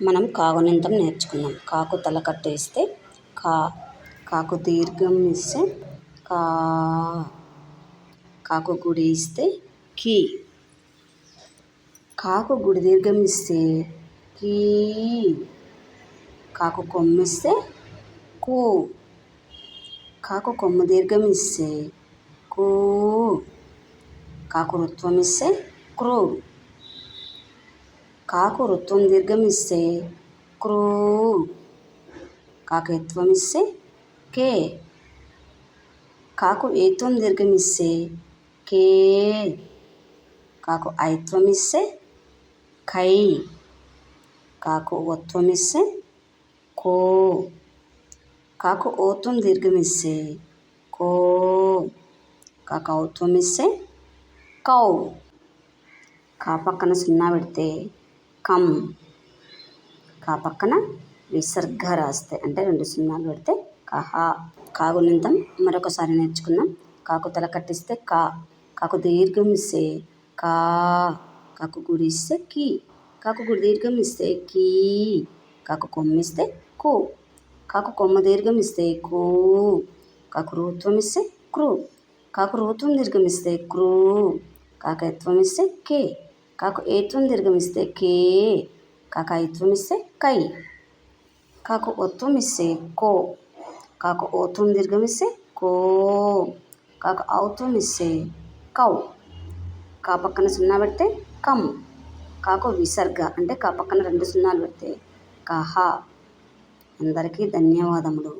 మనం కాగునింతం నేర్చుకుందాం. కాకు తల కట్టేస్తే కా, కాకు దీర్ఘం ఇస్తే కా, కాకు గుడి ఇస్తే కీ, కాకు గుడి దీర్ఘం ఇస్తే కీ, కాకు కొమ్మిస్తే కూ, కాకు కొమ్ము దీర్ఘం ఇస్తే కూ, కాకు రుత్వం ఇస్తే క్రూ, కాకు రుత్వం దీర్ఘం ఇస్తే క్రూ, కాకు ఎత్వం ఇస్తే కే, కాకు ఏత్వం దీర్ఘం ఇస్తే కే, కాకు ఐత్వం ఇస్తే కై, కాకు ఒత్వం ఇస్తే కో, కాకు ఓత్వం దీర్ఘం ఇస్తే కో, కాకు ఔత్వం ఇస్తే కౌ, కా పక్కన సున్నా పెడితే కం, కా పక్కన విసర్గ రాస్తే అంటే 2 సున్నాలు పెడితే కహ. కాగునింతం మరొకసారి నేర్చుకుందాం. కాకు తల కట్టిస్తే కా, కాకు దీర్ఘం ఇస్తే కా, కాకు గుడి ఇస్తే కీ, కాకు గుడి దీర్ఘం ఇస్తే కీ, కాకు కొమ్మిస్తే కు, కాకు కొమ్మ దీర్ఘం ఇస్తే కూ, కాకు రూత్వం ఇస్తే క్రూ, కాకు రూత్వం దీర్ఘం ఇస్తే క్రూ, కాకు ఎత్వం ఇస్తే కే, కాకు ఏత్వం దీర్ఘం ఇస్తే కే, కాకు ఐత్వం ఇస్తే కై, కాకు ఒత్వం ఇస్తే కో, కాకు ఓత్వం దీర్ఘం ఇస్తే కో, కాకు ఔత్వం ఇస్తే కౌ, కా పక్కన సున్నా పెడితే కం, కాకు విసర్గ అంటే కా పక్కన 2 సున్నాలు పెడితే కహ. అందరికీ ధన్యవాదములు.